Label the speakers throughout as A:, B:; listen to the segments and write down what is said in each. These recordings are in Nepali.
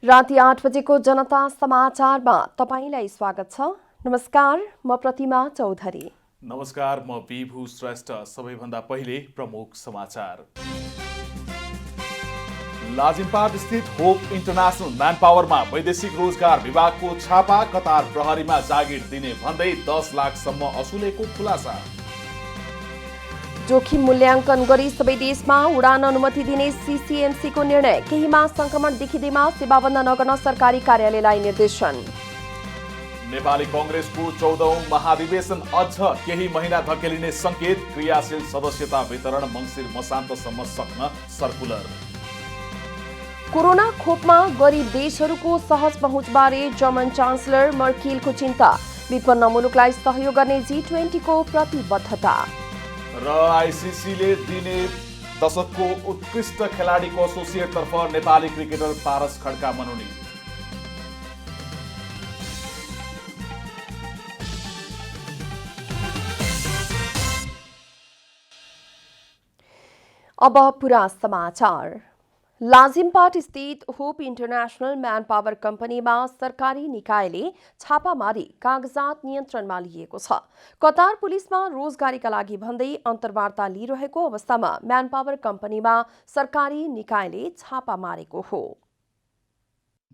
A: राति 8 बजेको जनता समाचारमा तपाईलाई स्वागत छ। नमस्कार, म प्रतिमा चौधरी।
B: नमस्कार, म विभु श्रेष्ठ। सबैभन्दा पहिले प्रमुख समाचार। लाजिमपाट स्थित होप इन्टरनेशनल म्यान पावरमा वैदेशिक रोजगार विभागको छापा। कतार प्रहरीमा जागिर दिने भन्दै 10 लाखसम्म असुलेको खुलासा।
A: जोखिम मूल्याङ्कन गरी सबै देशमा उडान अनुमति दिने सीसीएमसीको निर्णय। केहीमा संक्रमण देखिँदैमा सेवा बन्द नगर्न सरकारी कार्यालयलाई निर्देशन।
B: नेपाली कांग्रेसको 14औं महाधिवेशन अझ केही महिना धकेलिने संकेत। क्रियाशील सदस्यता वितरण मङ्सिर मसान्तसम्म सक्न सर्कुलर।
A: कोरोना खोपमा गरिब देशहरूको सहज पहुँचबारे जर्मन चान्सलर मर्केलको चिन्ता। विपन्न मुलुकलाई सहयोग गर्ने G20 को प्रतिबद्धता।
B: र आइसिसीले दिने दशकको उत्कृष्ट खेलाडीको एसोसिएटतर्फ नेपाली क्रिकेटर पारस खड्का मनोनित।
A: अब पुरा समाचार। लाजिमपाट स्थित होप इन्टरनेशनल म्यान पावर कम्पनीमा सरकारी निकायले छापामारी कागजात नियन्त्रणमा लिएको छ। कतार पुलिसमा रोजगारीका लागि भन्दै अन्तर्वार्ता लिइरहेको अवस्थामा म्यान पावर कम्पनीमा सरकारी निकायले छापा मारेको हो।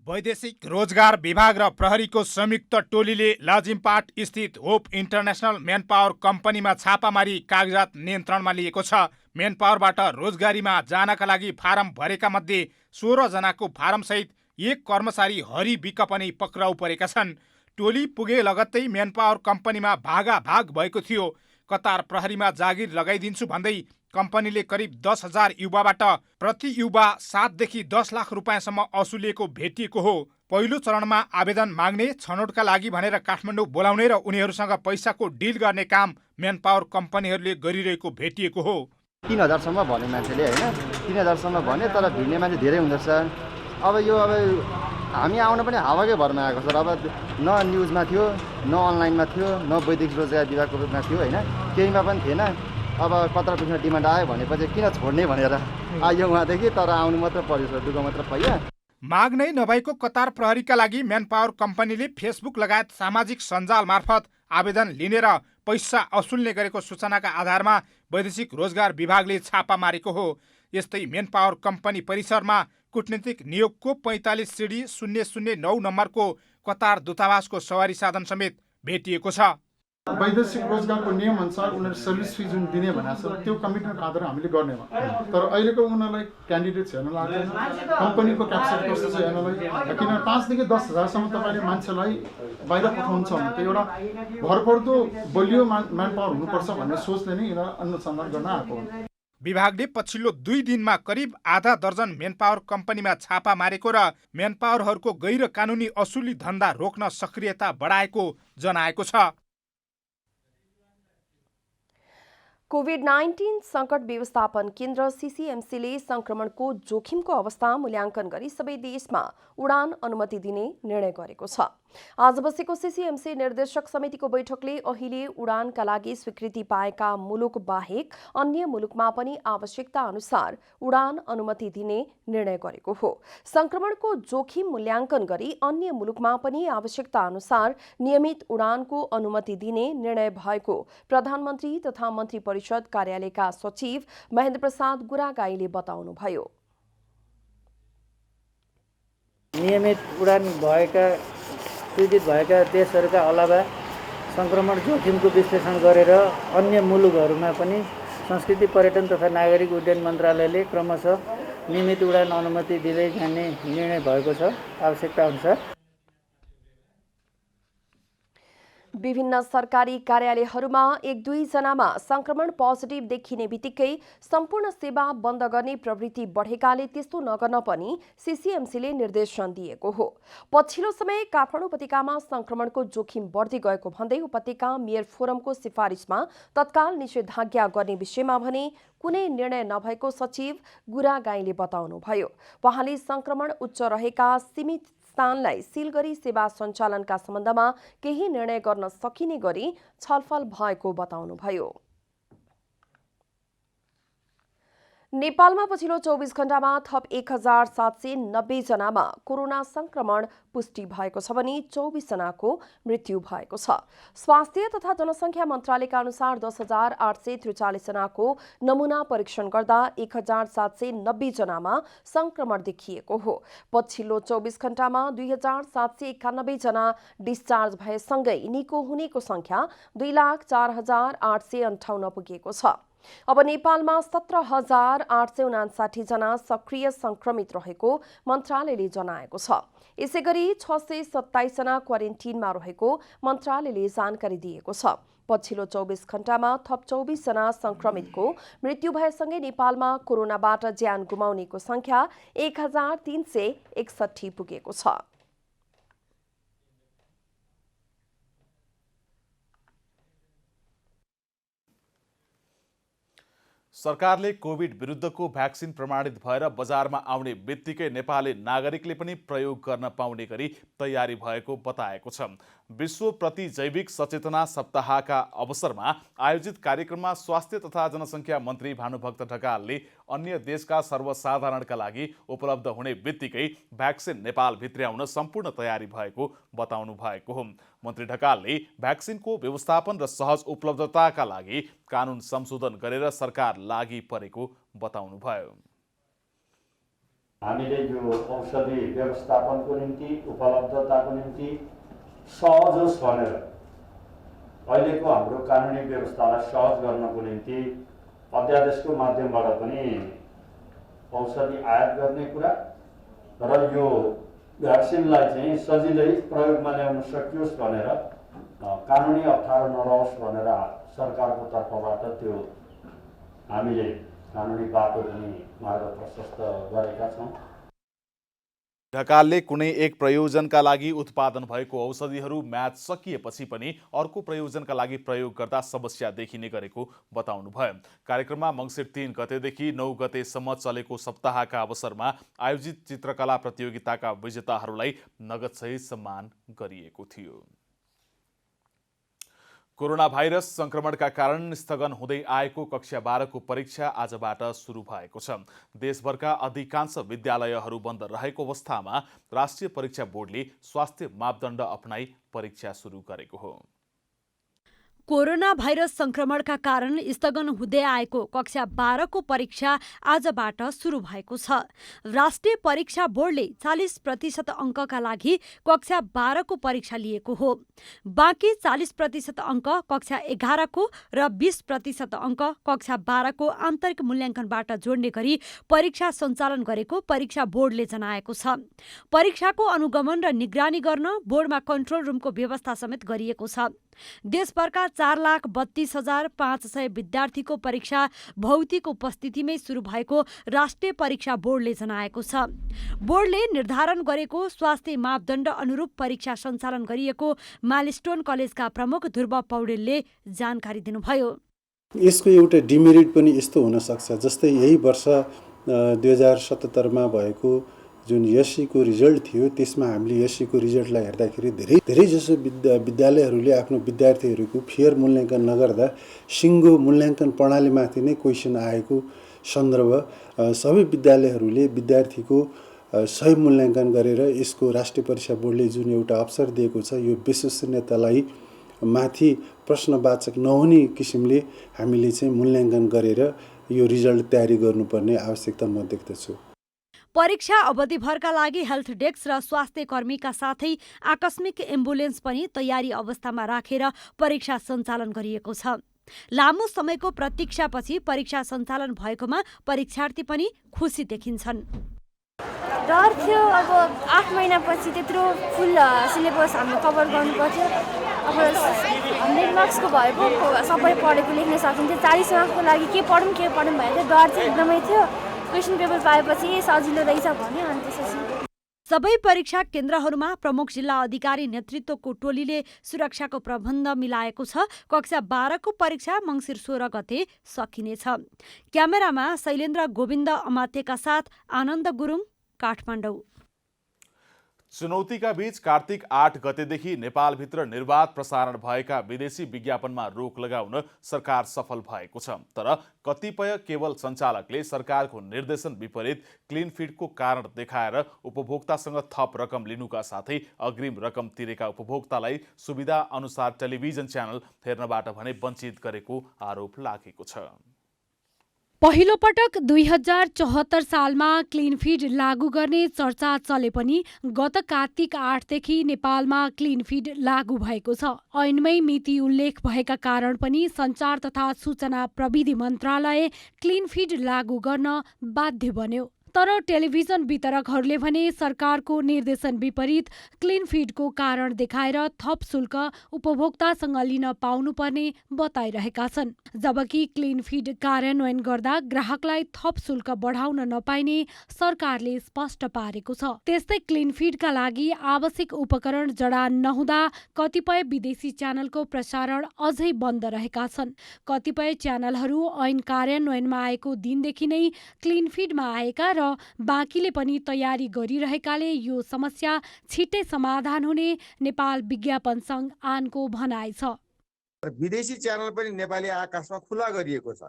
C: वैदेशिक रोजगार विभाग र प्रहरीको संयुक्त टोलीले लाजिमपाट स्थित होप इन्टरनेशनल म्यान पावर कम्पनीमा छापामारी कागजात नियन्त्रणमा लिएको छ। म्यान पावरबाट रोजगारीमा जानका लागि फारम भरेका मध्ये 16 जनाको फारमसहित एक कर्मचारी हरि विक पनि पक्राउ परेका छन्। टोली पुगे लगत्तै म्यान पावर कम्पनीमा भागाभाग भएको थियो। कतार प्रहरीमा जागिर लगाइदिन्छु भन्दै कम्पनीले करिब 10,000 युवाबाट प्रति युवा 7 देखि 10 लाख रुपियाँसम्म असुलिएको भेटिएको हो। पहिलो चरणमा आवेदन माग्ने, छनौटका लागि भनेर काठमाडौँ बोलाउने र उनीहरूसँग पैसाको डिल गर्ने काम म्यान पावर कम्पनीहरूले गरिरहेको भेटिएको हो।
D: 3,000 सम्म भन्यो मान्छेले, होइन 3,000 सम्म भन्यो, तर भिड्ने मान्छे धेरै हुँदछ। अब हामी आउन पनि हावाकै भरमा आएको सर। अब न न्युजमा थियो, न अनलाइनमा थियो, न वैदेशिक रोजगार विभागको रूपमा थियो, होइन केहीमा पनि थिएन। अब कतार पुलिसमा डिमान्ड आयो भनेपछि किन छोड्ने भनेर आयो उहाँदेखि, तर आउनु मात्र पर्यो सर, दुःख मात्र पाइयो।
C: माग नै नभएको कतार प्रहरीका लागि म्यान पावर कम्पनीले फेसबुक लगायत सामाजिक सञ्जाल मार्फत आवेदन लिने र पैसा असुल्ने गरेको सूचनाका आधारमा वैदेशिक रोजगार विभागले छापा मारेको हो। यस्तै म्यान पावर कम्पनी परिसरमा कूटनीतिक नियोगको 45 सिडी 009 नम्बरको कतार दूतावासको सवारी साधन समेत भेटिएको छ।
E: वैदेशिक रोजगारको नियम अनुसार उनीहरू सर्भिस फी जुन दिने भनेको छ त्यो कमिटमेन्ट आधारमा हामीले गर्ने हो। तर अहिलेको उनीहरूलाई क्यान्डिडेट्स हेर्न लाग्दैन, कम्पनीको क्यापेसिटी कस्तो छ हेर्नलाई। किनभने 5 देखि 10,000सम्म तपाईँले मान्छेलाई बाहिर पठाउनुहुन्छ भने त्यो एउटा भरपर्दो बलियो म्यान पावर हुनुपर्छ भन्ने सोचले नै यिनीहरू अनुसन्धान गर्न आएको हो।
C: विभागले पछिल्लो 2 दिनमा करिब आधा दर्जन म्यान पावर कम्पनीमा छापा मारेको र म्यान पावरहरूको गैर कानुनी असुली धन्दा रोक्न सक्रियता बढाएको जनाएको छ।
A: कोभिड-19 संकट व्यवस्थापन केन्द्र सीसीएमसीले संक्रमणको जोखिमको अवस्था मूल्याङ्कन गरी सबै देशमा उडान अनुमति दिने निर्णय गरेको छ। आज बसेको सीसीएमसी निर्देशक समितिको बैठकले अहिले उडानका लागि स्वीकृति पाएका मुलुक बाहेक अन्य मुलुकमा पनि आवश्यकता अनुसार उडान अनुमति दिने निर्णय गरेको हो। संक्रमणको जोखिम मूल्याङ्कन गरी अन्य मुलुकमा पनि आवश्यकता अनुसार नियमित उडानको अनुमति दिने निर्णय भएको प्रधानमन्त्री तथा मन्त्री परिषद कार्यालयका सचिव महेन्द्र प्रसाद गुरागाईले बताउनुभयो।
F: नियमित उडान भएका स्वीकृत भएका देशहरूका अलावा संक्रमण जोखिमको विश्लेषण गरेर अन्य मुलुकहरूमा पनि संस्कृति पर्यटन तथा नागरिक उड्डयन मन्त्रालयले क्रमशः नियमित उडान अनुमति दिँदै जाने निर्णय भएको छ। आवश्यकता अनुसार
A: विभिन्न सरकारी कार्यालयहरूमा 1-2 जनामा संक्रमण पोजिटिभ देखिने बित्तिकै सम्पूर्ण सेवा बन्द गर्ने प्रवृत्ति बढेकाले त्यस्तो नगर्न पनि सीसीएमसीले निर्देशन दिएको हो। पछिल्लो समय काठमाडौँ उपत्यकामा संक्रमणको जोखिम बढ्दै गएको भन्दै उपत्यका मेयर फोरमको सिफारिसमा तत्काल निषेधाज्ञा गर्ने विषयमा भने कुनै निर्णय नभएको सचिव गुरागाईले बताउनुभयो। वहाँले संक्रमण उच्च रहेका सीमित स्थानलाई सिल गरी सेवा सञ्चालनका सम्बन्धमा केही निर्णय गर्न सकिने गरी छलफल भएको बताउनुभयो। नेपालमा पछिल्लो 24 घण्टामा थप 1790 जनामा कोरोना संक्रमण पुष्टि भएको छ भने 24 जनाको मृत्यु भएको छ। स्वास्थ्य तथा जनसङ्ख्या मन्त्रालयका अनुसार 10,843 जनाको नमुना परीक्षण गर्दा 1790 जनामा संक्रमण देखिएको हो। पछिल्लो 24 घण्टामा 2791 जना डिस्चार्ज भएसँगै निको हुनेको संख्या 2,04,858 पुगेको छ। अब नेपालमा 17,859 जना सक्रिय संक्रमित रहेको मन्त्रालयले जनाएको छ। यसैगरी 627 जना क्वारेन्टिनमा रहेको मन्त्रालयले जानकारी दिएको छ। पछिल्लो 24 घण्टामा थप 24 जना संक्रमितको मृत्यु भएसँगै नेपालमा कोरोनाबाट ज्यान गुमाउनेको संख्या 1361 पुगेको छ।
B: सरकारले कोभिड विरुद्धको भ्याक्सिन प्रमाणित भएर बजारमा आउने बित्तिकै नेपाली नागरिकले पनि प्रयोग गर्न पाउने गरी तयारी भएको बताएको छ। विश्व प्रति जैविक सचेतना सप्ताहका अवसरमा आयोजित कार्यक्रममा स्वास्थ्य तथा जनसङ्ख्या मन्त्री भानुभक्त ढकालले अन्य देशका सर्वसाधारणका लागि उपलब्ध हुने बित्तिकै भ्याक्सिन नेपाल भित्र्याउन सम्पूर्ण तयारी भएको बताउनु भएको हो। मन्त्री ढकालले भ्याक्सिनको व्यवस्थापन र सहज उपलब्धताका लागि कानुन संशोधन गरेर सरकार लागि परेको बताउनुभयो।
G: हामीले यो औषधि व्यवस्थापनको निम्ति उपलब्धताको निम्ति सहज होस् भनेर अहिलेको हाम्रो कानुनी व्यवस्थालाई सहज गर्नको निम्ति अध्यादेशको माध्यमबाट पनि औषधि आयात गर्ने कुरा र यो भ्याक्सिनलाई चाहिँ सजिलै प्रयोगमा ल्याउन सकियोस् भनेर कानुनी अप्ठ्यारो नरहोस् भनेर सरकारको तर्फबाट त्यो हामीले कानुनी बाटो पनि मार्ग प्रशस्त गरेका छौँ।
B: ढकालले कुनै एक प्रयोजनका लागि उत्पादन भएको औषधिहरू म्याद सकिएपछि पनि अर्को प्रयोजनका लागि प्रयोग गर्दा समस्या देखिने गरेको बताउनुभयो। कार्यक्रममा मङ्सिर 3 गतेदेखि 9 गतेसम्म चलेको सप्ताहका अवसरमा आयोजित चित्रकला प्रतियोगिताका विजेताहरूलाई नगदसहित सम्मान गरिएको थियो। कोरोना भाइरस संक्रमणका कारण स्थगन हुँदै आएको कक्षा 12 को परीक्षा आजबाट सुरु भएको छ। देशभरका अधिकांश विद्यालयहरू बन्द रहेको अवस्थामा राष्ट्रिय परीक्षा बोर्डले स्वास्थ्य मापदण्ड अपनाई परीक्षा सुरु गरेको हो।
H: कोरोना भाइरस संक्रमणका कारण स्थगन हुँदै आएको कक्षा 12 को परीक्षा आजबाट सुरु भएको छ। राष्ट्रिय परीक्षा बोर्डले 40% अङ्कका लागि कक्षा 12 को परीक्षा लिएको हो। बाँकी 40% अङ्क कक्षा 11 को र 20% अङ्क कक्षा 12 को आन्तरिक मूल्याङ्कनबाट जोड्ने गरी परीक्षा सञ्चालन गरेको परीक्षा बोर्डले जनाएको छ। परीक्षाको अनुगमन र निगरानी गर्न बोर्डमा कन्ट्रोल रुमको व्यवस्था समेत गरिएको छ। देशभरका 4,32,500 विद्यार्थीको परीक्षा भौतिक उपस्थितिमै सुरु भएको राष्ट्रिय परीक्षा बोर्डले जनाएको छ। बोर्डले निर्धारण गरेको स्वास्थ्य मापदण्ड अनुरूप परीक्षा सञ्चालन गरिएको माइलस्टोन कलेजका प्रमुख ध्रुव पौडेलले जानकारी दिनुभयो।
I: यसको एउटा डिमेरिट पनि यस्तो हुन सक्छ, जस्तै यही वर्ष 2077 मा भएको जुन एससीको रिजल्ट थियो त्यसमा हामीले एससीको रिजल्टलाई हेर्दाखेरि धेरै जसो विद्यालयहरूले आफ्नो विद्यार्थीहरूको फेयर मूल्याङ्कन नगर्दा सिङ्गो मूल्याङ्कन प्रणालीमाथि नै क्वेसन आएको सन्दर्भ सबै विद्यालयहरूले विद्यार्थीको सही मूल्याङ्कन गरेर यसको राष्ट्रिय परीक्षा बोर्डले जुन एउटा अवसर दिएको छ यो विश्वसनीयतालाई माथि प्रश्नवाचक नहुने किसिमले हामीले चाहिँ मूल्याङ्कन गरेर यो रिजल्ट तयारी गर्नुपर्ने आवश्यकता म देख्दछु।
H: परीक्षा अवधिभरका लागि हेल्थ डेस्क र स्वास्थ्य कर्मीका साथै आकस्मिक एम्बुलेन्स पनि तयारी अवस्थामा राखेर परीक्षा सञ्चालन गरिएको छ। लामो समयको प्रतीक्षापछि परीक्षा सञ्चालन भएकोमा परीक्षार्थी पनि खुसी देखिन्छन्।
J: डर थियो, अब 8 महिनापछि त्यत्रो फुल सिलेबस हामीले कभर गर्नुपर्थ्यो। अब 100 मार्क्सको भएको सबै पढेको लेख्न सकिन्थ्यो। 40 मार्क्सको लागि के पढौँ भनेर डर चाहिँ एकदमै थियो। क्वेसन पेपर पाएपछि सजिलो रहेछ भन्यो। अनि त्यसपछि
H: सबै परीक्षा केन्द्रहरूमा प्रमुख जिल्ला अधिकारी नेतृत्वको टोलीले सुरक्षाको प्रबन्ध मिलाएको छ। कक्षा 12 को परीक्षा मङ्सिर 16 गते सकिनेछ। क्यामेरामा शैलेन्द्र गोविन्द अमात्यका साथ आनन्द गुरुङ, काठमाडौँ।
B: चुनौतीका बीच कार्तिक 8 गतेदेखि नेपालभित्र निर्बाध प्रसारण भएका विदेशी विज्ञापनमा रोक लगाउन सरकार सफल भएको छ। तर कतिपय केबल सञ्चालकले सरकारको निर्देशन विपरीत क्लिन फिडको कारण देखाएर उपभोक्तासँग थप रकम लिनुका साथै अग्रिम रकम तिरेका उपभोक्तालाई सुविधा अनुसार टेलिभिजन च्यानल हेर्नबाट भने वञ्चित गरेको आरोप लागेको छ।
H: पहिलो पटक 2074 सालमा क्लिन फिड लागू गर्ने चर्चा चले पनि गत कार्तिक 8 देखि नेपालमा क्लिन फिड लागू भएको छ। ऐनमै मिति उल्लेख भएका कारण पनि सञ्चार तथा सूचना प्रविधि मन्त्रालय क्लिन फिड लागू गर्न बाध्य बन्यो। तर टेलिभिजन वितरकहरूले भने सरकारको निर्देशन विपरीत क्लिन फिडको कारण देखाएर थप शुल्क उपभोक्तासँग लिन पाउनुपर्ने बताइरहेका छन्। जबकि क्लिन फिड कार्यान्वयन गर्दा ग्राहकलाई थप शुल्क बढाउन नपाइने सरकारले स्पष्ट पारेको छ। त्यस्तै क्लिन फिडका लागि आवश्यक उपकरण जडान नहुँदा कतिपय विदेशी च्यानलको प्रसारण अझै बन्द रहेका छन्। कतिपय च्यानलहरू ऐन कार्यान्वयनमा आएको दिनदेखि नै क्लिन फिडमा आएका र बाँकीले पनि तयारी गरिरहेकाले यो समस्या छिट्टै समाधान हुने नेपाल विज्ञापन सङ्घ आनको भनाइ छ।
K: विदेशी च्यानल पनि नेपाली आकाशमा खुला गरिएको छ,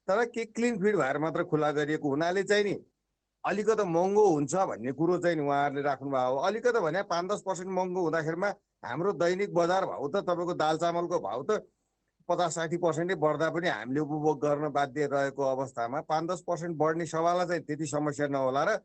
K: तर के क्लिन फिड भएर मात्र खुला गरिएको हुनाले चाहिँ नि अलिकति महँगो हुन्छ भन्ने कुरो चाहिँ उहाँहरूले राख्नुभयो। अलिकति भने 5-10% महँगो हुँदाखेरिमा हाम्रो दैनिक बजार भाउ त तपाईँको दाल चामलको भाउ त 50-60% बढ्दा पनि हामीले उपभोग गर्न बाध्य रहेको अवस्थामा 5-10% बढ्ने सवाललाई चाहिँ त्यति समस्या नहोला र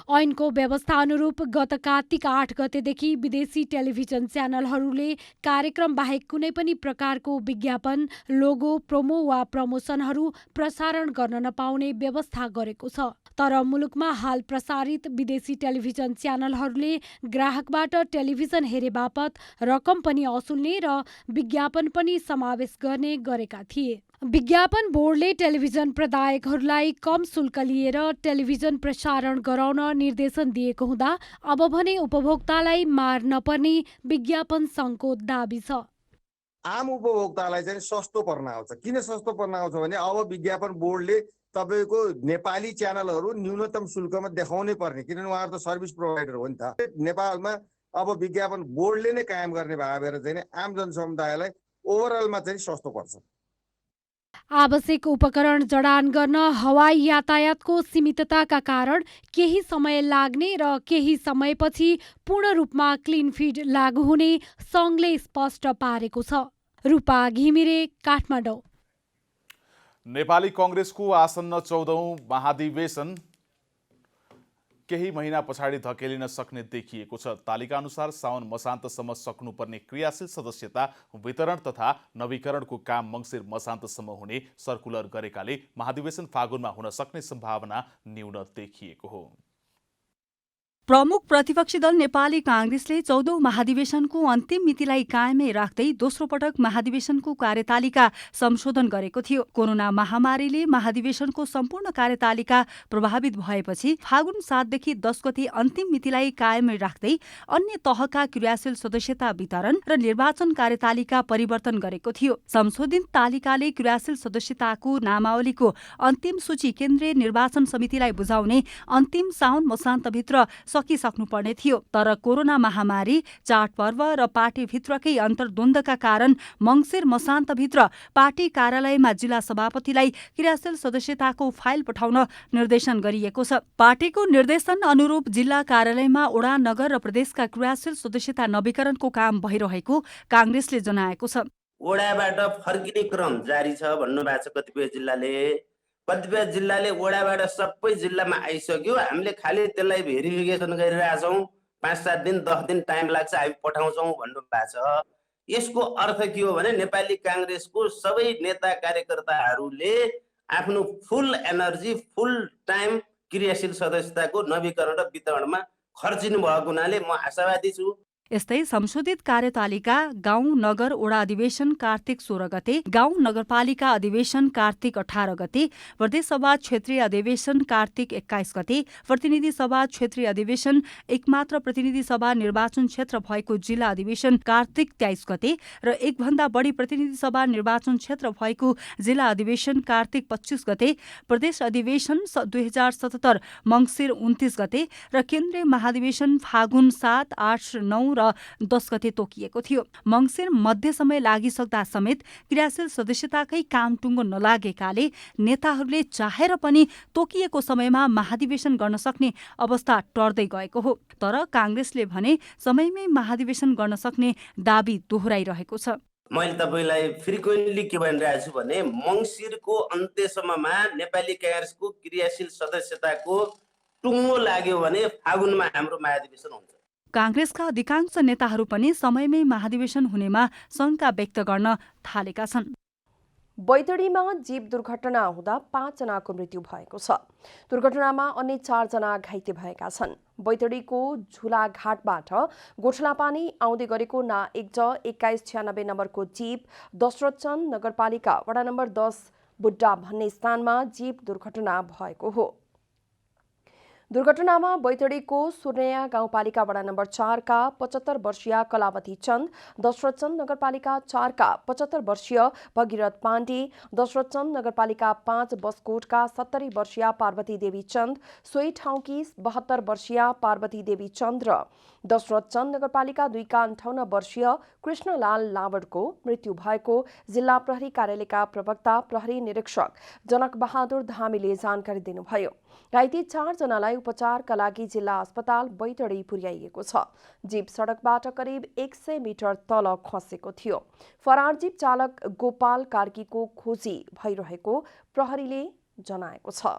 H: ऐनको व्यवस्था अनुरूप गत कार्तिक 8 गतेदेखि विदेशी टेलिभिजन च्यानलहरूले कार्यक्रम बाहेक कुनै पनि प्रकारको विज्ञापन, लोगो, प्रोमो वा प्रमोसनहरू प्रसारण गर्न नपाउने व्यवस्था गरेको छ। तर मुलुकमा हाल प्रसारित विदेशी टेलिभिजन च्यानलहरूले ग्राहकबाट टेलिभिजन हेरे बापत रकम पनि असुल्ने र विज्ञापन पनि समावेश गर्ने गरेका थिए। विज्ञापन बोर्डले टेलिभिजन प्रदायकहरूलाई कम शुल्क लिएर टेलिभिजन प्रसारण गराउन निर्देशन दिएको हुँदा अब भने उपभोक्तालाई मार नपर्ने विज्ञापन सङ्घको दाबी छ।
K: आम उपभोक्तालाई चाहिँ सस्तो पर्न आउँछ। किन सस्तो पर्न आउँछ भने अब विज्ञापन बोर्डले तपाईँको नेपाली च्यानलहरू न्यूनतम शुल्कमा देखाउनै पर्ने, किनभने उहाँहरू त सर्भिस प्रोभाइडर हो नि त। नेपालमा अब विज्ञापन बोर्डले नै कायम गर्ने भएर चाहिँ आम जनसमुदायलाई ओभरअलमा चाहिँ सस्तो पर्छ।
H: आवश्यक उपकरण जडान गर्न हवाई यातायातको सीमितताका कारण केही समय लाग्ने र केही समयपछि पूर्ण रूपमा क्लिन फिड लागू हुने सङ्घले स्पष्ट पारेको छ। रूपा घिमिरे, काठमाडौँ।
B: नेपाली कङ्ग्रेसको आसन्न 14औं महाधिवेशन केही महिना पछाडि धकेलिन सक्ने देखिएको छ। तालिका अनुसार साउन मसान्तसम्म सक्नुपर्ने क्रियाशील सदस्यता वितरण तथा नवीकरणको काम मङ्सिर मसान्तसम्म हुने सर्कुलर गरेकाले महाधिवेशन फागुनमा हुन सक्ने सम्भावना न्यून देखिएको हो।
L: प्रमुख प्रतिपक्षी दल नेपाली काङ्ग्रेसले 14औं महाधिवेशनको अन्तिम मितिलाई कायमै राख्दै दोस्रो पटक महाधिवेशनको कार्यतालिका संशोधन गरेको थियो। कोरोना महामारीले महाधिवेशनको सम्पूर्ण कार्यतालिका प्रभावित भएपछि फागुन 7 देखि 10 गते अन्तिम मितिलाई कायमै राख्दै अन्य तहका क्रियाशील सदस्यता वितरण र निर्वाचन कार्यतालिका परिवर्तन गरेको थियो। संशोधित तालिकाले क्रियाशील सदस्यताको नामावलीको अन्तिम सूची केन्द्रीय निर्वाचन समितिलाई बुझाउने अन्तिम साउन मसान्तभित्र सकिसक्नुपर्ने थियो। तर कोरोना महामारी, चाडपर्व र पार्टीभित्रकै अन्तर्द्वन्द्वका कारण मङ्सिर मसान्तभित्र पार्टी कार्यालयमा जिल्ला सभापतिलाई क्रियाशील सदस्यताको फाइल पठाउन निर्देशन गरिएको छ। पार्टीको निर्देशन अनुरूप जिल्ला कार्यालयमा वडा, नगर र प्रदेशका क्रियाशील सदस्यता नवीकरणको काम भइरहेको काङ्ग्रेसले जनाएको छ।
M: वडाबाट फर्किने क्रम जारी छ भन्नुभएको छ कतिपय जिल्लाले। कतिपय जिल्लाले वडाबाट सबै जिल्लामा आइसक्यो, हामीले खालि त्यसलाई भेरिफिकेसन गरिरहेछौँ, 5-7 दिन 10 दिन टाइम लाग्छ, हामी पठाउँछौँ भन्नुभएको छ। यसको अर्थ के हो भने नेपाली काङ्ग्रेसको सबै नेता कार्यकर्ताहरूले आफ्नो फुल एनर्जी, फुल टाइम क्रियाशील सदस्यताको नवीकरण र वितरणमा खर्चिनु भएको हुनाले म आशावादी छु।
L: यस्तै संशोधित कार्यतालिका गाउँ नगर वडा अधिवेशन कार्तिक 16 गते, गाउँ नगरपालिका अधिवेशन कार्तिक 18 गते, प्रदेश सभा क्षेत्रीय अधिवेशन कार्तिक 21 गते, प्रतिनिधि सभा क्षेत्रीय अधिवेशन एकमात्र प्रतिनिधि सभा निर्वाचन क्षेत्र भएको जिल्ला अधिवेशन कार्तिक 23 गते र एकभन्दा बढी प्रतिनिधि सभा निर्वाचन क्षेत्र भएको जिल्ला अधिवेशन कार्तिक 25 गते, प्रदेश अधिवेशन 2077 मङ्सिर 29 गते र केन्द्रीय महाधिवेशन फागुन 7, 8, 9 र 10 गते तोकिएको थियो। मङ्सिर मध्य समय लागिसक्दा समेत क्रियाशील सदस्यताकै काम टुङ्गो नलागेकाले नेताहरूले चाहेर पनि तोकिएको समयमा महाधिवेशन गर्न सक्ने अवस्था टर्दै गएको हो। तर काङ्ग्रेसले भने समयमै महाधिवेशन गर्न सक्ने दाबी दोहोऱ्याइरहेको छ।
M: मैले तपाईँलाई फ्रिक्वेन्टली के भनिरहेको छु भने मङ्सिरको अन्त्यसम्ममा नेपाली काङ्ग्रेसको क्रियाशील सदस्यताको टुङ्गो लाग्यो भने फागुनमा हाम्रो महाधिवेशन हुन्छ।
L: काङ्ग्रेसका अधिकांश नेताहरू पनि समयमै महाधिवेशन हुनेमा शङ्का व्यक्त गर्न थालेका छन्।
A: बैतडीमा जीप दुर्घटना हुँदा 5 जनाको मृत्यु भएको छ। दुर्घटनामा अन्य 4 जना घाइते भएका छन्। बैतडीको झुलाघाटबाट गोठलापानी आउँदै गरेको ना 1J2196 नम्बरको जीप दशरथचन्द नगरपालिका वडा नम्बर 10 बुड्डा भन्ने स्थानमा जीप दुर्घटना भएको हो। दुर्घटनामा बैतडीको सुर्नेया गाउँपालिका वडा नम्बर 4 का 75 वर्षीय कलावती चन्द, दशरथचन्द नगरपालिका 4 का 75 वर्षीय भगीरथ पाण्डे, दशरथचन्द नगरपालिका 5 बसकोटका 70 वर्षीय पार्वती देवी चन्द, सोही ठाउँकी 72 वर्षीय पार्वती देवी चन्द र दशरथचन्द नगरपालिका 2 का 58 वर्षीय कृष्णलाल लावडको मृत्यु भएको जिल्ला प्रहरी कार्यालयका प्रवक्ता प्रहरी निरीक्षक जनक बहादुर धामीले जानकारी दिनुभयो। घाइते 4 जनालाई उपचारका लागि जिल्ला अस्पताल बैतडी पुर्याइएको छ। जीप सडकबाट करिब 100 मिटर तल खसेको थियो। फरार जीप चालक गोपाल कार्कीको खोजी भइरहेको प्रहरीले जनाएको छ।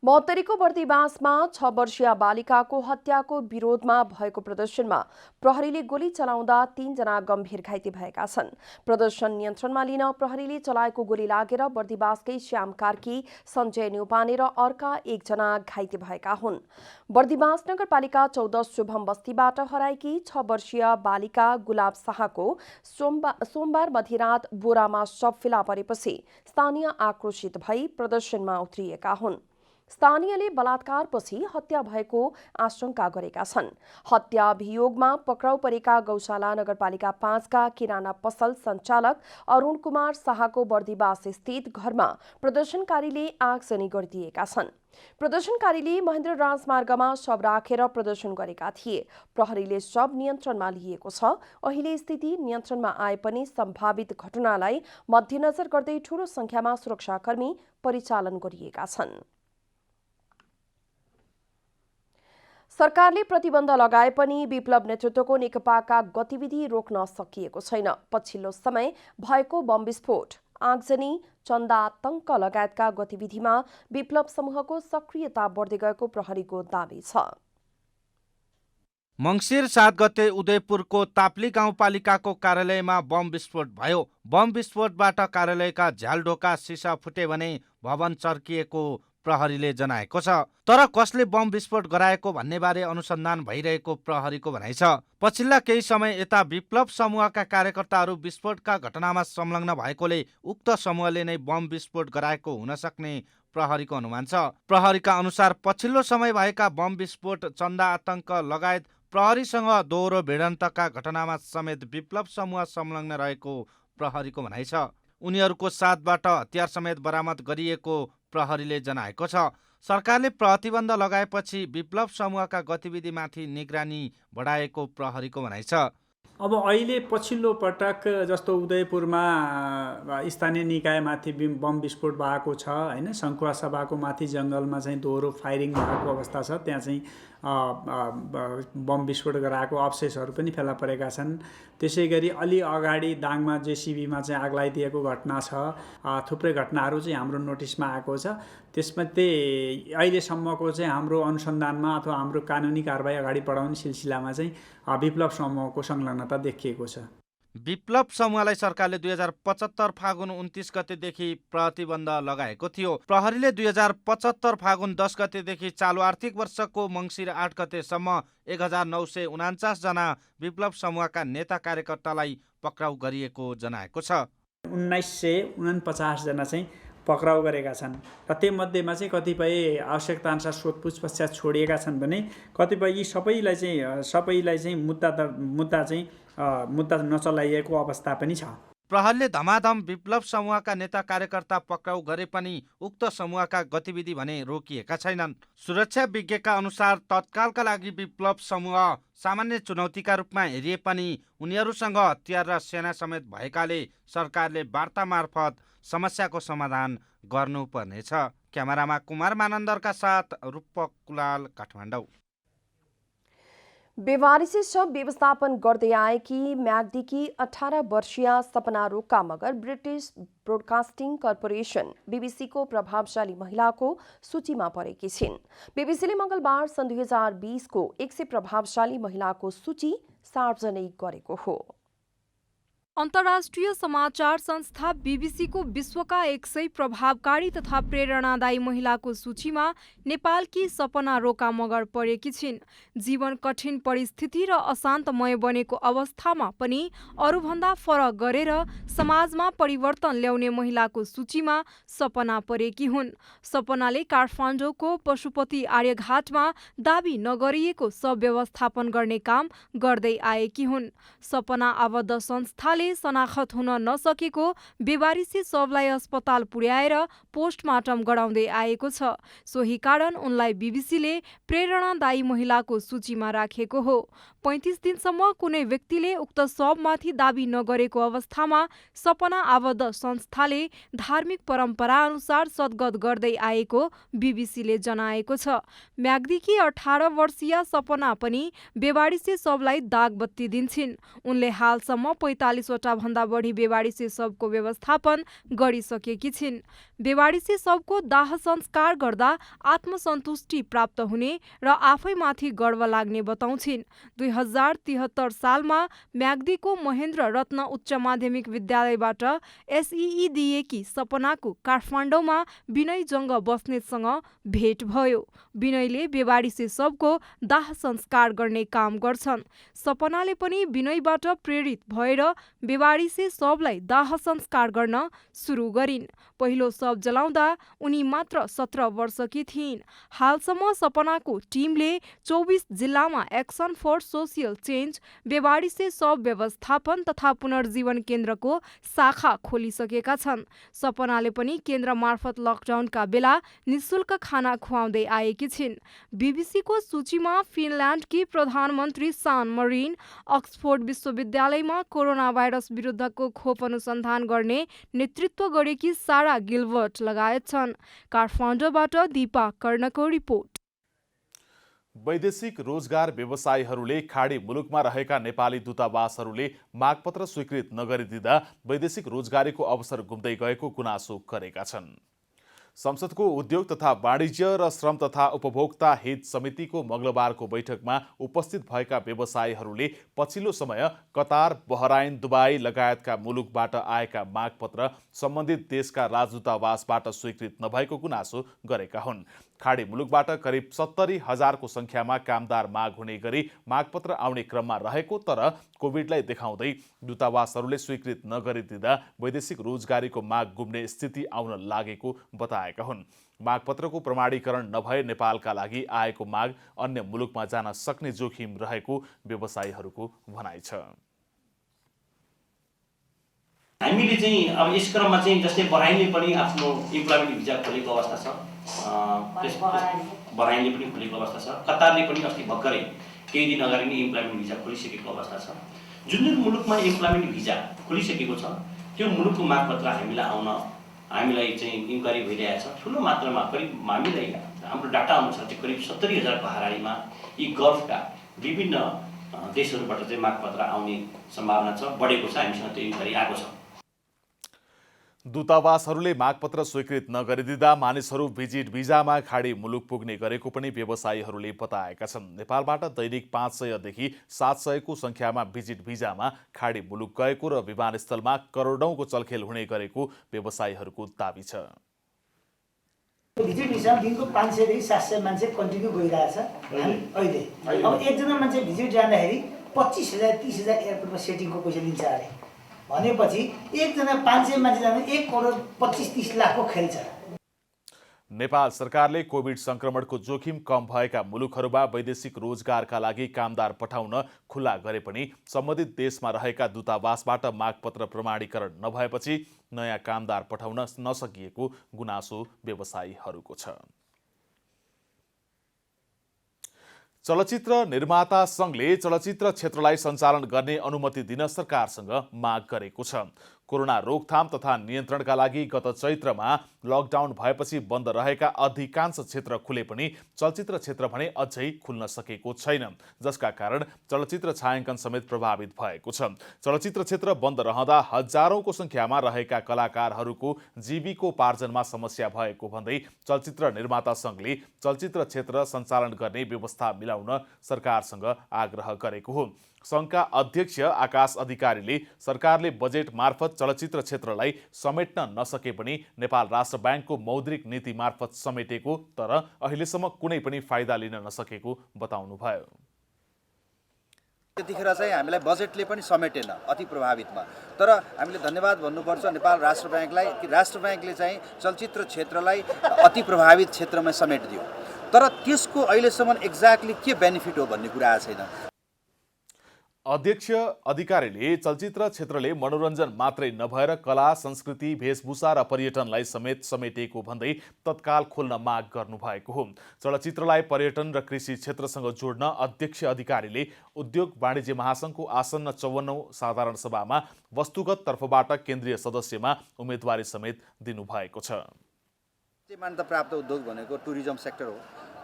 A: महोत्तरीको बर्दिवासमा 6 वर्षीय बालिकाको हत्याको विरोधमा भएको प्रदर्शनमा प्रहरीले गोली चलाउँदा 3 जना गम्भीर घाइते भएका छन्। प्रदर्शन नियन्त्रणमा लिन प्रहरीले चलाएको गोली लागेर बर्दिवासकै श्याम कार्की, सञ्जय न्यौपाने र अर्का 1 जना घाइते भएका हुन्। बर्दिवास नगरपालिका 14 शुभम बस्तीबाट हराएकी 6 वर्षीय बालिका गुलाब शाहको सोमबार मध्यरात बोरामा शव फेला परेपछि स्थानीय आक्रोशित भई प्रदर्शनमा उत्रिएका हुन्। स्थानीयले बलात्कारपछि हत्या भएको आशंका गरेका छन्। हत्या अभियोगमा पक्राउ परेका गौशाला नगरपालिका 5 का किराना पसल सञ्चालक अरुण कुमार शाहको बर्दिवास स्थित घरमा प्रदर्शनकारीले आगजनी गरिदिएका छन्। प्रदर्शनकारीले महेन्द्र राजमार्गमा शव राखेर प्रदर्शन गरेका थिए। प्रहरीले शव नियन्त्रणमा लिएको छ। अहिले स्थिति नियन्त्रणमा आए पनि सम्भावित घटनालाई मध्यनजर गर्दै ठूलो संख्यामा सुरक्षाकर्मी परिचालन गरिएका छन्। सरकारले प्रतिबन्ध लगाए पनि विप्लव नेतृत्वको नेकपाका गतिविधि रोक्न सकिएको छैन। पछिल्लो समय भएको बम विस्फोट, आगजनी, चन्दा आतंक लगायतका गतिविधिमा विप्लव समूहको सक्रियता बढ्दै गएको प्रहरीको दाबी छ।
N: मङ्सिर 7 गते उदयपुरको ताप्ली गाउँपालिकाको कार्यालयमा बम विस्फोट भयो। बम विस्फोटबाट कार्यालयका झ्यालढोका सिसा फुटे भने भवन चर्किएको प्रहरीले जनाएको छ। तर कसले बम विस्फोट गराएको भन्नेबारे अनुसन्धान भइरहेको प्रहरीको भनाइ छ। पछिल्ला केही समय यता विप्लव समूहका कार्यकर्ताहरू विस्फोटका घटनामा संलग्न भएकोले उक्त समूहले नै बम विस्फोट गराएको हुन सक्ने प्रहरीको अनुमान छ। प्रहरीका अनुसार पछिल्लो समय भएका बम विस्फोट, चन्दा आतंक लगायत प्रहरीसँग दोहोरो भिडन्तका घटनामा समेत विप्लव समूह संलग्न रहेको प्रहरीको भनाइ छ। उनीहरूको साथबाट हतियार समेत बरामद गरिएको प्रहरीले जनाएको छ। सरकारले प्रतिबन्ध लगाएपछि विप्लव समूहका गतिविधिमाथि निगरानी बढाएको प्रहरीको भनाइ छ।
O: अब अहिले पछिल्लो पटक जस्तो उदयपुरमा स्थानीय निकायमाथि बम विस्फोट भएको छ हैन, सङ्खुवा सभाको माथि जङ्गलमा चाहिँ दोहोरो फायरिङ भएको अवस्था छ। त्यहाँ चाहिँ बम विस्फोट गराएको अवशेषहरू पनि फेला परेका छन्। त्यसै गरी अलि अगाडि दाङमा जेसिबीमा चाहिँ आग लगाइदिएको घटना छ। थुप्रै घटनाहरू चाहिँ हाम्रो नोटिसमा आएको छ। त्यसमध्ये अहिलेसम्मको चाहिँ हाम्रो अनुसन्धानमा अथवा हाम्रो कानुनी कारबाही अगाडि बढाउने सिलसिलामा चाहिँ विप्लव समूहको संलग्नता देखिएको छ।
N: विप्लव समूहलाई सरकारले 2075 फागुन 29 गतेदेखि प्रतिबन्ध लगाएको थियो। प्रहरीले 2075 फागुन 10 गतेदेखि चालु आर्थिक वर्षको मङ्सिर 8 गतेसम्म 1949 जना विप्लव समूहका नेता कार्यकर्तालाई पक्राउ गरिएको जनाएको छ।
O: 1949 जना चाहिँ पक्राउ गरेका छन् र त्योमध्येमा चाहिँ कतिपय आवश्यकताअनुसार सोधपुछ पश्चात छोडिएका छन् भने कतिपय यी सबैलाई चाहिँ मुद्दा नचलाइएको अवस्था पनि छ।
N: प्रहरीले धमाधम विप्लव समूहका नेता कार्यकर्ता पक्राउ गरे पनि उक्त समूहका गतिविधि भने रोकिएका छैनन्। सुरक्षा विज्ञका अनुसार तत्कालका लागि विप्लव समूह सामान्य चुनौतीका रूपमा हेरिए पनि उनीहरूसँग हतियार र सेना समेत भएकाले सरकारले वार्ता मार्फत समस्याको समाधान गर्नुपर्नेछ। क्यामेरामा कुमार मानन्दरका साथ रूपक कुलाल, काठमाडौँ।
A: बेवारिसी शव व्यवस्थापन गर्दै आएकी म्याग्दीकी 18 वर्षीय सपना रोका मगर ब्रिटिश ब्रोडकास्टिङ कर्पोरेसन बीबीसीको प्रभावशाली महिलाको सूचीमा परेकी छिन्। बीबीसीले मंगलबार सन् 2020 को 100 प्रभावशाली महिलाको सूची सार्वजनिक गरेको हो।
P: अन्तर्राष्ट्रिय समाचार संस्था बीबीसीको विश्वका 100 प्रभावकारी तथा प्रेरणादायी महिलाको सूचीमा नेपालकी सपना रोका मगर परेकी छिन्। जीवन कठिन परिस्थिति र अशान्तमय बनेको अवस्थामा पनि अरूभन्दा फरक गरेर समाजमा परिवर्तन ल्याउने महिलाको सूचीमा सपना परेकी हुन्। सपनाले काठमाडौँको पशुपति आर्यघाटमा दाबी नगरिएको शव व्यवस्थापन गर्ने काम गर्दै आएकी हुन्। सपना आबद्ध संस्थाले शनाखत हुन नसकेको बेवारिसी शवलाई अस्पताल पुर्याएर पोस्टमार्टम गराउँदै आएको छ। सोही कारण उनलाई बीबीसीले प्रेरणादायी महिलाको सूचीमा राखेको हो। 35 दिनसम्म कुनै व्यक्तिले उक्त शवमाथि दाबी नगरेको अवस्थामा सपना आबद्ध संस्थाले धार्मिक परम्परा अनुसार सद्गत गर्दै आएको बीबीसीले जनाएको छ। म्याग्दीकी 18 वर्षीय सपना पनि बेवारिसी शवलाई दाग बत्ती दिन्छिन्। उनले हालसम्म 45 वटा भन्दा बढी बेवारिसी शवको व्यवस्थापन गरिसकेकी छिन्। बेवारिसी शवको दाह संस्कार गर्दा आत्मसन्तुष्टि प्राप्त हुने र आफैमाथि गर्व लाग्ने बताउँछिन्। 2073 सालमा म्याग्दीको महेन्द्र रत्न उच्च माध्यमिक विद्यालयबाट एसईई दिएकी सपनाको काठमाडौँमा विनय जङ्ग बस्नेतसँग भेट भयो। विनयले बेवारिसी शवको दाह संस्कार गर्ने काम गर्छन्। सपनाले पनि विनयबाट प्रेरित भएर बेवारिसी शवलाई दाह संस्कार गर्न सुरु गरिन्। पहिलो शव जलाउँदा उनी मात्र 17 वर्षकी थिइन्। हालसम्म सपनाको टिमले 24 जिल्लामा एक्सन फर सोसियल चेन्ज, बेवारिसी शव व्यवस्थापन तथा पुनर्जीवन केन्द्रको शाखा खोलिसकेका छन्। सपनाले पनि केन्द्र मार्फत लकडाउनका बेला निशुल्क खाना खुवाउँदै आएकी छिन्। बीबीसीको सूचीमा फिनल्यान्डकी प्रधानमन्त्री सान मरिन, अक्सफोर्ड विश्वविद्यालयमा कोरोना भाइरस विरुद्धको खोप अनुसन्धान गर्ने नेतृत्व गरेकी सारा गिल्बर्ट लगायत छन्। काठमाडौँबाट दीपा कर्णको रिपोर्ट।
B: वैदेशिक रोजगार व्यवसायीहरूले खाडी मुलुकमा रहेका नेपाली दूतावासहरूले मागपत्र स्वीकृत नगरिदिँदा वैदेशिक रोजगारीको अवसर गुम्दै गएको गुनासो गरेका छन्। संसदको उद्योग तथा वाणिज्य र श्रम तथा उपभोक्ता हित समितिको मंगलबारको बैठकमा उपस्थित भएका व्यवसायीहरूले पछिल्लो समय कतार, बहराइन, दुबई लगायतका मुलुकबाट आएका मागपत्र सम्बन्धित देशका राजदूतावासबाट स्वीकृत नभएको गुनासो गरेका हुन्। खाडी मुलुकबाट करिब 70,000को संख्यामा कामदार माग हुने गरी मागपत्र आउने क्रममा रहेको तर कोभिडलाई देखाउँदै दूतावासहरूले स्वीकृत नगरिदिँदा वैदेशिक रोजगारीको माग गुम्ने स्थिति आउन लागेको बताएका हुन्। मागपत्रको प्रमाणीकरण नभए नेपालका लागि आएको माग अन्य मुलुकमा जान सक्ने जोखिम रहेको व्यवसायीहरूको भनाइ छ।
Q: हामीले चाहिँ अब यस क्रममा चाहिँ जस्तै बहराइनले पनि आफ्नो इम्प्लोइमेन्ट भिजा खोलेको अवस्था छ, बहराइनले पनि खोलेको अवस्था छ, कतारले पनि अस्ति भर्खरै केही दिन अगाडि नै इम्प्लोइमेन्ट भिजा खोलिसकेको अवस्था छ। जुन मुलुकमा इम्प्लोइमेन्ट भिजा खोलिसकेको छ त्यो मुलुकको मागपत्र हामीलाई चाहिँ इन्क्वायरी भइरहेको छ। ठुलो मात्रामा करिब हामीलाई हाम्रो डाटा अनुसार चाहिँ करिब 70,000 को हाराहारीमा यी गल्फका विभिन्न देशहरूबाट चाहिँ मागपत्र आउने सम्भावना छ, बढेको छ। हामीसँग त्यो इन्क्वायरी आएको छ।
B: दूतावासहरूले मागपत्र स्वीकृत नगरिदिँदा मानिसहरू भिजिट भिजामा खाडी मुलुक पुग्ने गरेको पनि व्यवसायीहरूले बताएका छन्। नेपालबाट दैनिक 500 देखि 700 को संख्यामा भिजिट भिजामा खाडी मुलुक गएको र विमानस्थलमा करोडौंको चलखेल हुने गरेको व्यवसायीहरूको दाबी छ।
R: भिजिट भिजामा दिनको 500 देखि 700 मान्छे कन्टिन्यू गइरहेछ अहिले। अब एकजना मान्छे भिजिट जाँदाखेरि 25,000 30,000 एयरपोर्टमा सेटिङको पैसा लिन्छ अरे भनेपछि एकजना 500 मान्छे जाँदा 1 करोड 25-30 लाखको खेल छ।
B: नेपाल सरकारले कोभिड संक्रमणको जोखिम कम भएका मुलुकहरूमा वैदेशिक रोजगारका लागि कामदार पठाउन खुला गरे पनि सम्बन्धित देशमा रहेका दूतावासबाट मागपत्र प्रमाणीकरण नभएपछि नयाँ कामदार पठाउन नसकिएको गुनासो व्यवसायीहरूको छ। चलचित्र निर्माता संघले चलचित्र क्षेत्रलाई सञ्चालन गर्ने अनुमति दिन सरकारसँग माग गरेको छ। कोरोना रोकथाम तथा नियन्त्रणका लागि गत चैत्रमा लकडाउन भएपछि बन्द रहेका अधिकांश क्षेत्र खुले पनि चलचित्र क्षेत्र भने अझै खुल्न सकेको छैन, जसका कारण चलचित्र छायाङ्कन समेत प्रभावित भएको छ। चलचित्र क्षेत्र बन्द रहँदा हजारौंको संख्यामा रहेका कलाकारहरूको जीविकोपार्जनमा समस्या भएको भन्दै चलचित्र निर्माता संघले चलचित्र क्षेत्र सञ्चालन गर्ने व्यवस्था मिलाउन सरकारसँग आग्रह गरेको हो। संघका अध्यक्ष आकाश अधिकारीले सरकारले बजेट मार्फत चलचित्र क्षेत्रलाई समेट्न नसके पनि नेपाल राष्ट्र ब्याङ्कको मौद्रिक नीति मार्फत समेटेको तर अहिलेसम्म कुनै पनि फाइदा लिन नसकेको बताउनुभयो।
S: त्यतिखेर चाहिँ हामीलाई बजेटले पनि समेटेन अति प्रभावितमा, तर हामीले धन्यवाद भन्नुपर्छ नेपाल राष्ट्र ब्याङ्कलाई कि राष्ट्र ब्याङ्कले चाहिँ चलचित्र क्षेत्रलाई अति प्रभावित क्षेत्रमा समेटिदियो, तर त्यसको अहिलेसम्म एक्ज्याक्टली के बेनिफिट हो भन्ने कुरा आएको छैन।
B: अध्यक्ष अधिकारीले चलचित्र क्षेत्रले मनोरञ्जन मात्रै नभएर कला, संस्कृति, वेशभूषा र पर्यटनलाई समेत समेटेको भन्दै तत्काल खोल्न माग गर्नुभएको हो। चलचित्रलाई पर्यटन र कृषि क्षेत्रसँग जोड्न अध्यक्ष अधिकारीले उद्योग वाणिज्य महासंघको आसन्न 54औं साधारण सभामा वस्तुगत तर्फबाट केन्द्रीय सदस्यमा उम्मेदवारी समेत दिनुभएको छ।
S: मान्यता प्राप्त उद्योग भनेको टुरिज्म सेक्टर हो,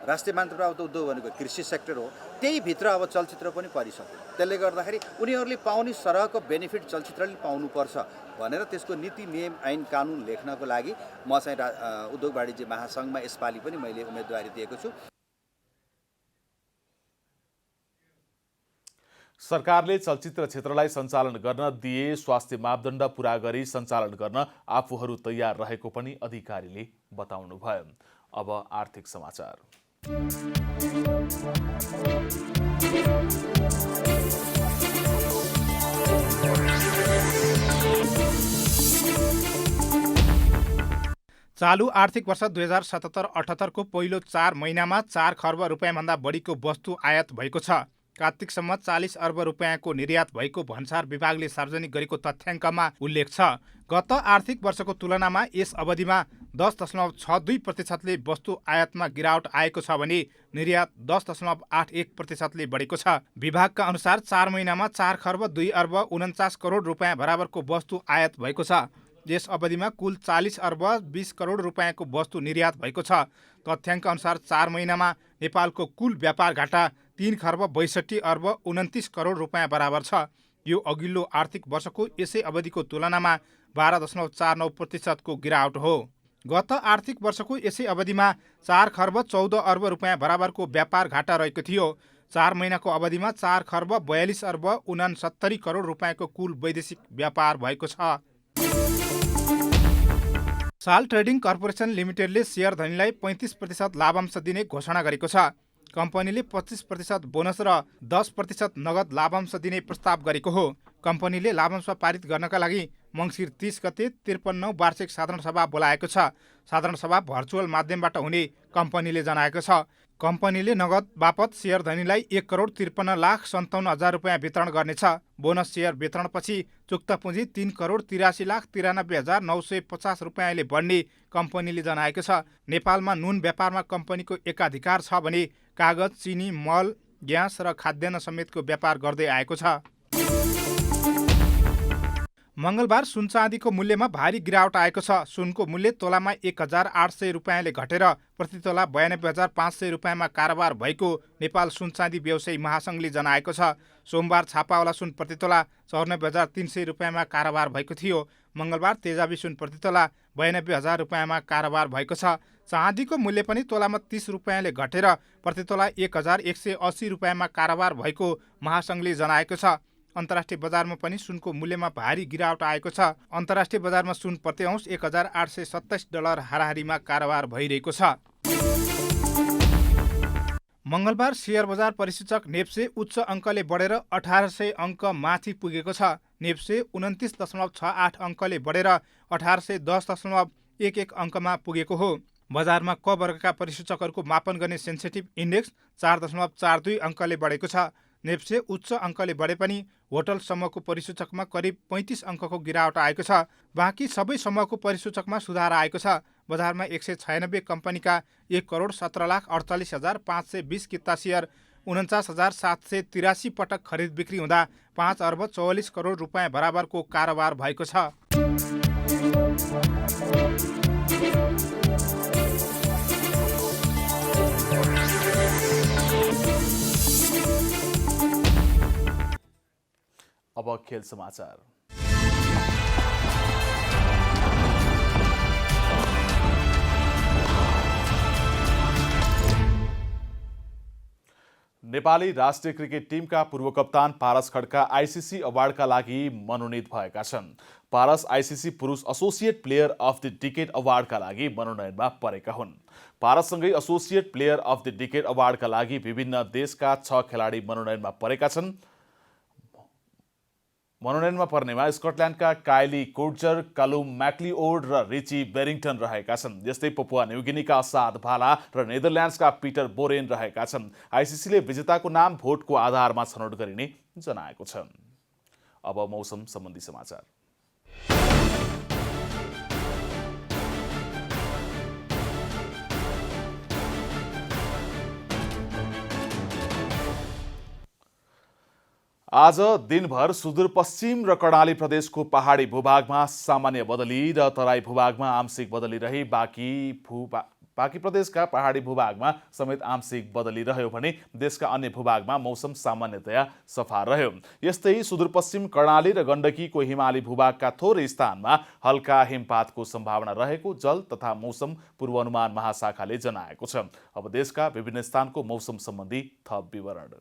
S: राष्ट्रिय मान्यता प्राप्त उद्योग भनेको कृषि सेक्टर हो, त्यही भित्र अब चलचित्र पनि परिसक्यो। त्यसले गर्दाखेरि उनीहरूले पाउने सरहको बेनिफिट चलचित्रले पाउनुपर्छ भनेर त्यसको नीति नियम ऐन कानुन लेख्नको लागि म चाहिँ उद्योग वाणिज्य महासंघमा यसपालि पनि मैले उम्मेदवारी दिएको छु।
B: सरकारले चलचित्र क्षेत्रलाई सञ्चालन गर्न दिए स्वास्थ्य मापदण्ड पूरा गरी सञ्चालन गर्न आफूहरू तयार रहेको पनि अधिकारीले बताउनुभयो। अब आर्थिक समाचार।
C: चालु आर्थिक वर्ष 2077-78 को पहिलो 4 महिनामा 4 खर्ब रुपियाँभन्दा बढीको वस्तु आयात भएको छ। कार्तिकसम्म 40 अर्ब रुपियाँको निर्यात भएको भन्सार विभागले सार्वजनिक गरेको तथ्याङ्कमा उल्लेख छ। गत आर्थिक वर्षको तुलनामा यस अवधिमा 10.62%ले वस्तु आयातमा गिरावट आएको छ भने निर्यात 10.81%ले बढेको छ। विभागका अनुसार 4 महिनामा 4 खर्ब 2 अर्ब 49 करोड रुपियाँ बराबरको वस्तु आयात भएको छ। यस अवधिमा कुल 40 अर्ब 20 करोड रुपियाँको वस्तु निर्यात भएको छ। तथ्याङ्क अनुसार 4 महिनामा नेपालको कुल व्यापार घाटा 3 खर्ब 62 अर्ब 29 करोड रुपियाँ बराबर छ। यो अघिल्लो आर्थिक वर्षको यसै अवधिको तुलनामा 12.49% को गिरावट हो। गत आर्थिक वर्षको यसै अवधिमा 4 खर्ब 14 अर्ब रुपियाँ बराबरको व्यापार घाटा रहेको थियो। 4 महिनाको अवधिमा 4 खर्ब 42 अर्ब 69 करोड रुपियाँको कुल वैदेशिक व्यापार भएको छ। साल ट्रेडिङ कर्पोरेसन लिमिटेडले शेयर धनीलाई 35% लाभांश दिने घोषणा गरेको छ। कम्पनीले 25% बोनस र 10% नगद लाभांश दिने प्रस्ताव गरेको हो। कम्पनीले लाभांश पारित गर्नका लागि मङ्सिर 30 गते 53औं वार्षिक साधारण सभा बोलाएको छ। साधारण सभा भर्चुअल माध्यमबाट हुने कम्पनीले जनाएको छ। कम्पनीले नगद बापत शेयर धनीलाई 1,53,57,000 रुपियाँ वितरण गर्नेछ। बोनस शेयर वितरणपछि चुक्त पुँजी 3,83,93,950 रुपियाँले बढ्ने कम्पनीले जनाएको छ। नेपालमा नुन व्यापारमा कम्पनीको एकाधिकार छ भने कागज, चिनी, मल, ग्यास र खाद्यान्न समेतको व्यापार गर्दै आएको छ। मंगलबार सुन चाँदीको मूल्यमा भारी गिरावट आएको छ। सुनको मूल्य तोलामा 1,800 रुपियाँले घटेर प्रति तोला 92,500 रुपियाँमा कारोबार भएको नेपाल सुन चाँदी व्यवसायी महासंघले जनाएको छ। सोमबार छापावाला सुन प्रति तोला 94,300 रुपियाँमा कारोबार भएको थियो। मङ्गलबार तेजाबी सुन प्रति तोला 92,000 रुपियाँमा कारोबार भएको छ। चाँदीको मूल्य पनि तोलामा 30 रुपियाँले घटेर प्रति तोला 1,180 रुपियाँमा कारोबार भएको महासङ्घले जनाएको छ। अन्तर्राष्ट्रिय बजारमा पनि सुनको मूल्यमा भारी गिरावट आएको छ। अन्तर्राष्ट्रिय बजारमा सुन प्रति औँस $1,827 हाराहारीमा कारोबार भइरहेको छ। मङ्गलबार शेयर बजार परिसूचक नेप्से उच्च अङ्कले बढेर 1800 अङ्क माथि पुगेको छ। नेप्से 29.68 अङ्कले बढेर 1810.11 अङ्कमा पुगेको हो। बजारमा क वर्गका परिसूचकहरूको मापन गर्ने सेन्सेटिभ इन्डेक्स 4.42 अङ्कले बढेको छ। नेप्से उच्च अङ्कले बढे पनि होटल समूहको परिसूचकमा करिब 35 अङ्कको गिरावट आएको छ। बाँकी सबै समूहको परिसूचकमा सुधार आएको छ। बजारमा 196 कम्पनीका 1,17,48,520 किता सेयर 49,783 पटक खरिद बिक्री हुँदा 5,44 करोड रुपियाँ बराबरको कारोबार भएको छ।
B: अब खेल समाचार। नेपाली राष्ट्रिय क्रिकेट टिमका पूर्व कप्तान पारस खड्का आइसिसी अवार्डका लागि मनोनित भएका छन्। पारस आइसिसी पुरुष associate player of the decade अवार्डका लागि मनोनयनमा परेका हुन्। पारससँगै associate player of the decade अवार्डका लागि विभिन्न देशका 6 खेलाडी मनोनयनमा परेका छन्। मनोनयनमा पर्नेमा स्कटल्यान्डका काइली कोर्जर, कलुम म्याक्लिओड र रिची बेरिङटन रहेका छन्। यस्तै पपुवा न्युगिनीका असाद भाला र नेदरल्यान्ड्सका पिटर बोरेन रहेका छन्। आइसिसीले विजेताको नाम भोटको आधारमा छनौट गरिने जनाएको छ। अब मौसम सम्बन्धी समाचार। आज दिनभर सुदूरपश्चिम र कर्णाली प्रदेशको पहाडी भूभागमा सामान्य बदली र तराई भूभागमा आंशिक बदली रही बाँकी प्रदेशका पहाडी भूभागमा समेत आंशिक बदली रह्यो भने देशका अन्य भूभागमा मौसम सामान्यतया सफा रह्यो। यस्तै सुदूरपश्चिम कर्णाली र गण्डकीको हिमाली भूभागका थोरै स्थानमा हल्का हिमपातको सम्भावना रहेको जल तथा मौसम पूर्वानुमान महाशाखाले जनाएको छ। अब देशका विभिन्न स्थानको मौसम सम्बन्धी थप विवरण।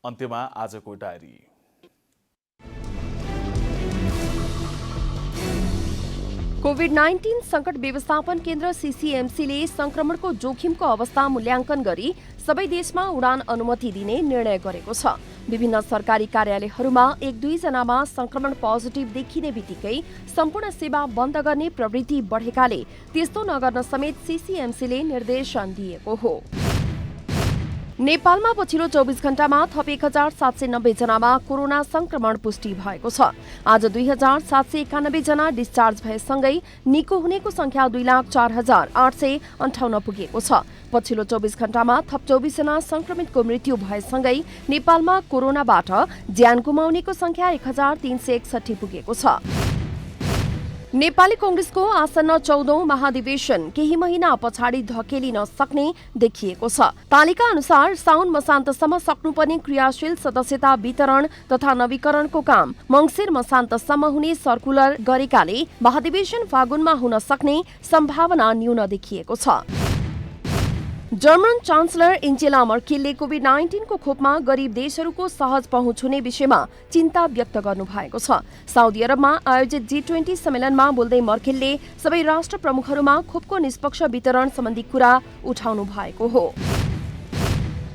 B: अन्त्यमा आजको डायरी।
A: कोभिड-19 संकट व्यवस्थापन केन्द्र सीसीएमसीले संक्रमणको जोखिमको अवस्था मूल्याङ्कन गरी सबै देशमा उडान अनुमति दिने निर्णय गरेको छ। विभिन्न सरकारी कार्यालयहरूमा 1-2 जनामा संक्रमण पोजिटिभ देखिने बित्तिकै सम्पूर्ण सेवा बन्द गर्ने प्रवृत्ति बढेकाले त्यस्तो नगर्न समेत सीसीएमसीले निर्देशन दिएको हो। नेपालमा पछिल्लो 24 घण्टामा थप 1,790 जनामा कोरोना संक्रमण पुष्टि भएको छ। आज 2,791 जना डिस्चार्ज भएसँगै निको हुनेको संख्या 2,04,858 पुगेको छ। पछिल्लो 24 घण्टामा थप 24 जना संक्रमितको मृत्यु भएसँगै नेपालमा कोरोनाबाट ज्यान गुमाउनेको संख्या 1,361 पुगेको छ। नेपाली कांग्रेसको आसन्न 14औं महाधिवेशन केही महिना पछाडि धकेलिन सक्ने देखिएको छ। तालिका अनुसार साउन मसान्तसम्म सक्नुपर्ने क्रियाशील सदस्यता वितरण तथा नवीकरणको काम मङ्सिर मसान्तसम्म हुने सर्कुलर गरेकाले महाधिवेशन फागुनमा हुन सक्ने सम्भावना न्यून देखिएको छ। जर्मन चान्सलर एन्जेला मर्केलले कोभिड-19 को खोपमा गरीब देशहरूको सहज पहुँच हुने विषयमा चिन्ता व्यक्त गर्नुभएको छ। साउदी अरबमा आयोजित G20 सम्मेलनमा बोल्दै मर्केलले सबै राष्ट्र प्रमुखहरूमा खोपको निष्पक्ष वितरण सम्बन्धी कुरा उठाउनु भएको हो।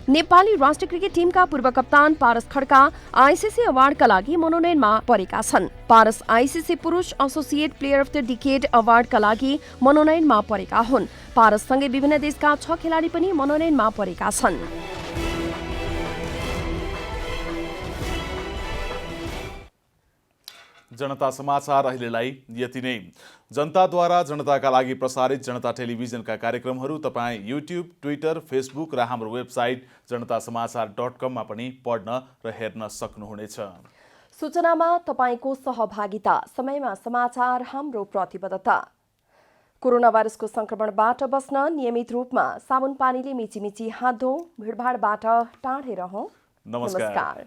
A: नेपाली राष्ट्रिय क्रिकेट टिमका पूर्व कप्तान पारस खड्का आइसिसी अवार्डका लागि मनोनयनमा परेका छन्। पारस आइसिसी पुरुष associate player of the decade अवार्डका लागि मनोनयनमा परेका हुन्। पारससँगै विभिन्न देशका 6 खेलाडी पनि मनोनयनमा परेका छन्।
B: जनता समाचार अहिलेलाई यति नै। जनताद्वारा जनताका लागि प्रसारित जनता टेलिभिजनका कार्यक्रमहरू तपाईँ युट्युब, ट्विटर, फेसबुक र हाम्रो वेबसाइट जनतासमाचार.com मा पनि पढ्न र हेर्न सक्नुहुनेछ।
A: सूचनामा तपाईको सहभागिता, समयमा समाचार हाम्रो प्रतिबद्धता। कोरोना भाइरसको संक्रमणबाट बस्न नियमित रूपमा साबुन पानीले मिची हात धौँ, भिडभाडबाट टाढै रहौँ।
B: नमस्कार।